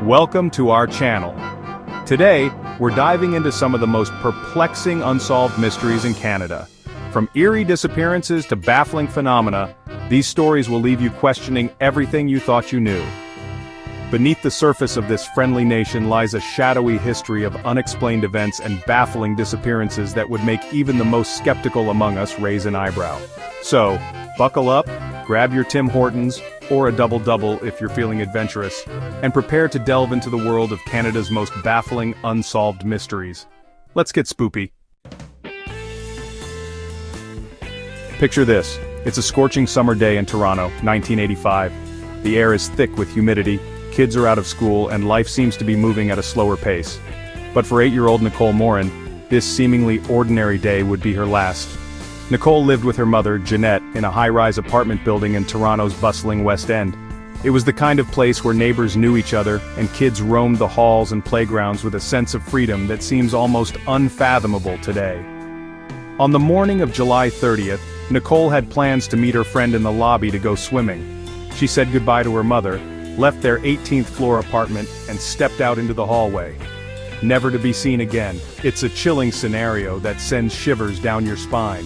Welcome to our channel. Today, we're diving into some of the most perplexing unsolved mysteries in Canada. From eerie disappearances to baffling phenomena, these stories will leave you questioning everything you thought you knew. Beneath the surface of this friendly nation lies a shadowy history of unexplained events and baffling disappearances that would make even the most skeptical among us raise an eyebrow. So, buckle up, grab your Tim Hortons, or a double-double if you're feeling adventurous, and prepare to delve into the world of Canada's most baffling, unsolved mysteries. Let's get spoopy. Picture this. It's a scorching summer day in Toronto, 1985. The air is thick with humidity, kids are out of school, and life seems to be moving at a slower pace. But for 8-year-old Nicole Morin, this seemingly ordinary day would be her last. Nicole lived with her mother, Jeanette, in a high-rise apartment building in Toronto's bustling West End. It was the kind of place where neighbors knew each other, and kids roamed the halls and playgrounds with a sense of freedom that seems almost unfathomable today. On the morning of July 30th, Nicole had plans to meet her friend in the lobby to go swimming. She said goodbye to her mother, left their 18th floor apartment, and stepped out into the hallway. Never to be seen again. It's a chilling scenario that sends shivers down your spine.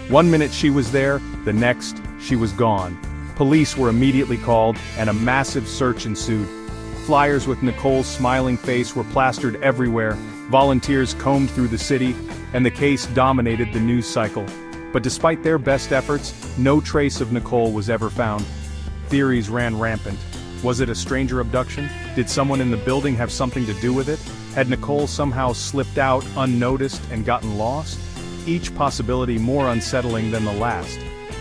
One minute she was there, the next, she was gone. Police were immediately called, and a massive search ensued. Flyers with Nicole's smiling face were plastered everywhere, volunteers combed through the city, and the case dominated the news cycle. But despite their best efforts, no trace of Nicole was ever found. Theories ran rampant. Was it a stranger abduction? Did someone in the building have something to do with it? Had Nicole somehow slipped out unnoticed and gotten lost? Each possibility more unsettling than the last.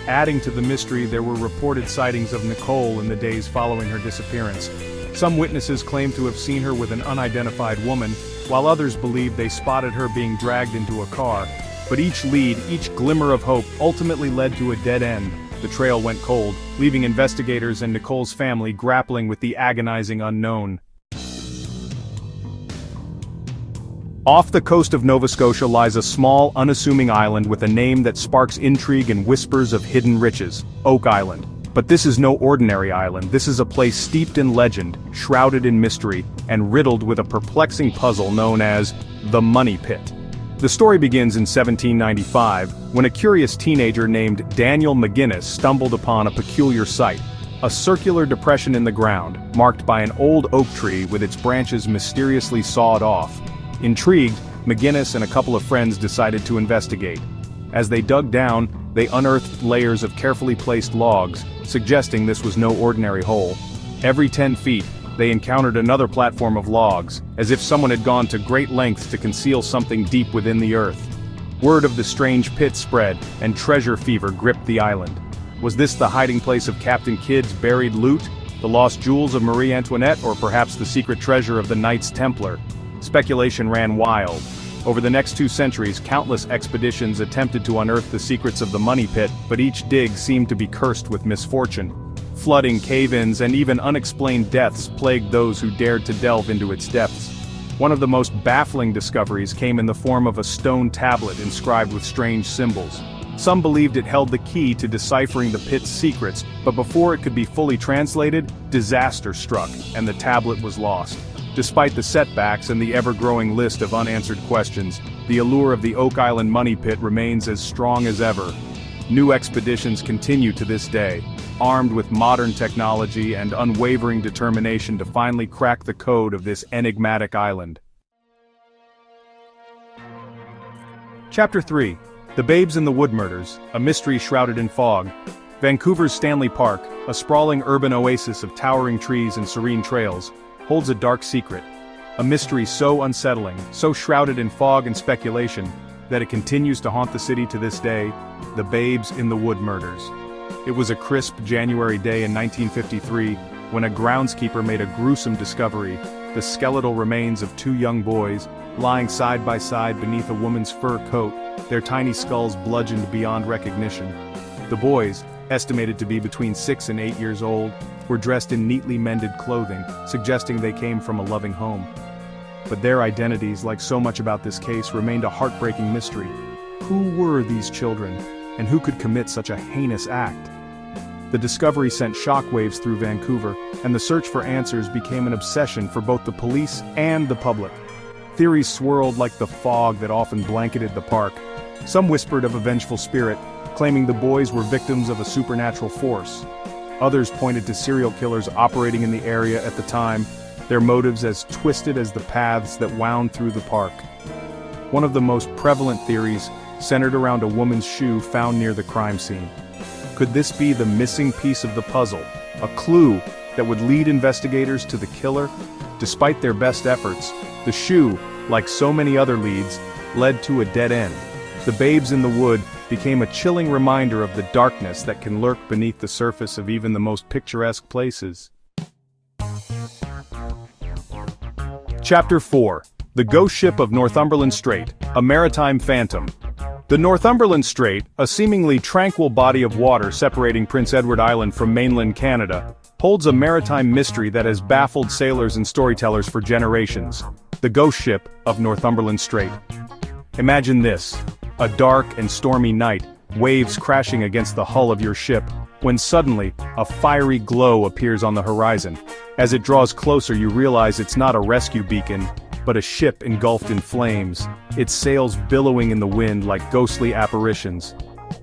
Adding to the mystery, there were reported sightings of Nicole in the days following her disappearance. Some witnesses claimed to have seen her with an unidentified woman, while others believed they spotted her being dragged into a car. But each lead, each glimmer of hope, ultimately led to a dead end. The trail went cold, leaving investigators and Nicole's family grappling with the agonizing unknown. Off the coast of Nova Scotia lies a small, unassuming island with a name that sparks intrigue and whispers of hidden riches, Oak Island. But this is no ordinary island. This is a place steeped in legend, shrouded in mystery, and riddled with a perplexing puzzle known as the Money Pit. The story begins in 1795, when a curious teenager named Daniel McGinnis stumbled upon a peculiar sight, a circular depression in the ground, marked by an old oak tree with its branches mysteriously sawed off. Intrigued, McGinnis and a couple of friends decided to investigate. As they dug down, they unearthed layers of carefully placed logs, suggesting this was no ordinary hole. Every 10 feet, they encountered another platform of logs, as if someone had gone to great lengths to conceal something deep within the earth. Word of the strange pit spread, and treasure fever gripped the island. Was this the hiding place of Captain Kidd's buried loot, the lost jewels of Marie Antoinette, or perhaps the secret treasure of the Knights Templar? Speculation ran wild. Over the next 2 centuries, countless expeditions attempted to unearth the secrets of the Money Pit, but each dig seemed to be cursed with misfortune. Flooding, cave-ins, and even unexplained deaths plagued those who dared to delve into its depths. One of the most baffling discoveries came in the form of a stone tablet inscribed with strange symbols. Some believed it held the key to deciphering the pit's secrets, but before it could be fully translated, disaster struck, and the tablet was lost. Despite the setbacks and the ever-growing list of unanswered questions, the allure of the Oak Island Money Pit remains as strong as ever. New expeditions continue to this day, armed with modern technology and unwavering determination to finally crack the code of this enigmatic island. Chapter 3. The Babes in the Wood Murders, a mystery shrouded in fog. Vancouver's Stanley Park, a sprawling urban oasis of towering trees and serene trails, holds a dark secret. A mystery so unsettling, so shrouded in fog and speculation, that it continues to haunt the city to this day: the Babes in the Wood Murders. It was a crisp January day in 1953, when a groundskeeper made a gruesome discovery: the skeletal remains of 2 young boys, lying side by side beneath a woman's fur coat, their tiny skulls bludgeoned beyond recognition. The boys, estimated to be between 6 and 8 years old, were dressed in neatly mended clothing, suggesting they came from a loving home. But their identities, like so much about this case, remained a heartbreaking mystery. Who were these children, and who could commit such a heinous act? The discovery sent shockwaves through Vancouver, and the search for answers became an obsession for both the police and the public. Theories swirled like the fog that often blanketed the park. Some whispered of a vengeful spirit, claiming the boys were victims of a supernatural force. Others pointed to serial killers operating in the area at the time, their motives as twisted as the paths that wound through the park. One of the most prevalent theories centered around a woman's shoe found near the crime scene. Could this be the missing piece of the puzzle, a clue that would lead investigators to the killer? Despite their best efforts, the shoe, like so many other leads, led to a dead end. The babes in the wood became a chilling reminder of the darkness that can lurk beneath the surface of even the most picturesque places. Chapter 4. The Ghost Ship of Northumberland Strait, a Maritime Phantom. The Northumberland Strait, a seemingly tranquil body of water separating Prince Edward Island from mainland Canada, holds a maritime mystery that has baffled sailors and storytellers for generations. The Ghost Ship of Northumberland Strait. Imagine this: a dark and stormy night, waves crashing against the hull of your ship, when suddenly, a fiery glow appears on the horizon. As it draws closer, you realize it's not a rescue beacon, but a ship engulfed in flames, its sails billowing in the wind like ghostly apparitions.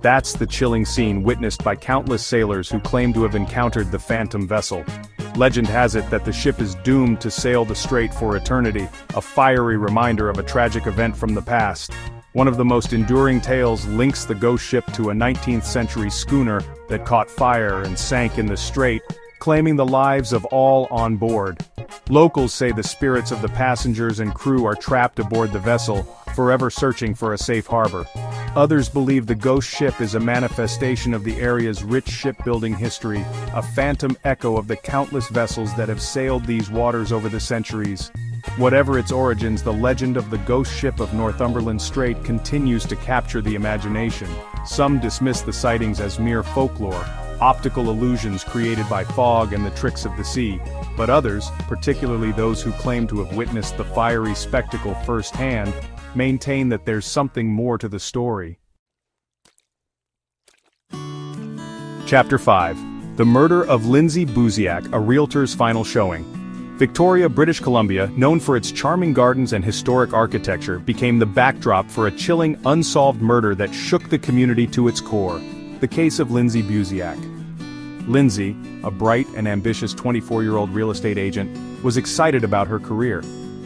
That's the chilling scene witnessed by countless sailors who claim to have encountered the phantom vessel. Legend has it that the ship is doomed to sail the strait for eternity, a fiery reminder of a tragic event from the past. One of the most enduring tales links the ghost ship to a 19th-century schooner that caught fire and sank in the strait, claiming the lives of all on board. Locals say the spirits of the passengers and crew are trapped aboard the vessel, forever searching for a safe harbor. Others believe the ghost ship is a manifestation of the area's rich shipbuilding history, a phantom echo of the countless vessels that have sailed these waters over the centuries. Whatever its origins, the legend of the ghost ship of Northumberland Strait continues to capture the imagination. Some dismiss the sightings as mere folklore, optical illusions created by fog and the tricks of the sea, but others, particularly those who claim to have witnessed the fiery spectacle firsthand, maintain that there's something more to the story. Chapter 5. The Murder of Lindsay Buziak, a Realtor's Final Showing. Victoria, British Columbia, known for its charming gardens and historic architecture, became the backdrop for a chilling, unsolved murder that shook the community to its core. The case of Lindsay Buziak. Lindsay, a bright and ambitious 24-year-old real estate agent, was excited about her career.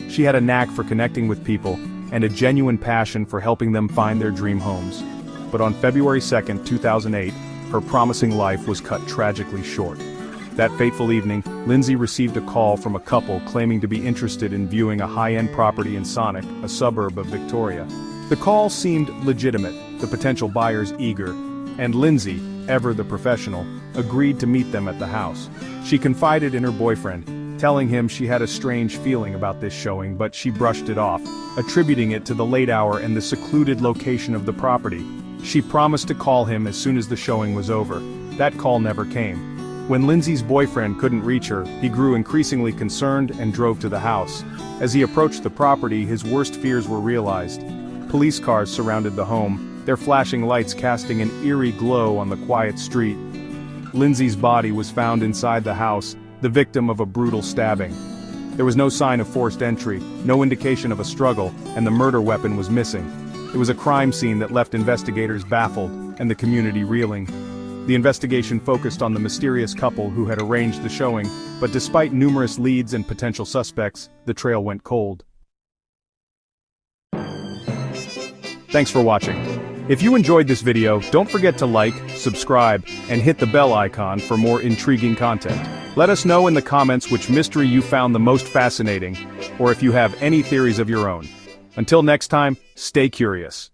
She had a knack for connecting with people, and a genuine passion for helping them find their dream homes. But on February 2, 2008, her promising life was cut tragically short. That fateful evening, Lindsay received a call from a couple claiming to be interested in viewing a high-end property in Sonic, a suburb of Victoria. The call seemed legitimate, the potential buyers eager, and Lindsay, ever the professional, agreed to meet them at the house. She confided in her boyfriend, telling him she had a strange feeling about this showing, but she brushed it off, attributing it to the late hour and the secluded location of the property. She promised to call him as soon as the showing was over. That call never came. When Lindsay's boyfriend couldn't reach her, he grew increasingly concerned and drove to the house. As he approached the property, his worst fears were realized. Police cars surrounded the home, their flashing lights casting an eerie glow on the quiet street. Lindsay's body was found inside the house, the victim of a brutal stabbing. There was no sign of forced entry, no indication of a struggle, and the murder weapon was missing. It was a crime scene that left investigators baffled, and the community reeling. The investigation focused on the mysterious couple who had arranged the showing, but despite numerous leads and potential suspects, the trail went cold. Thanks for watching. If you enjoyed this video, don't forget to like, subscribe, and hit the bell icon for more intriguing content. Let us know in the comments which mystery you found the most fascinating, or if you have any theories of your own. Until next time, stay curious.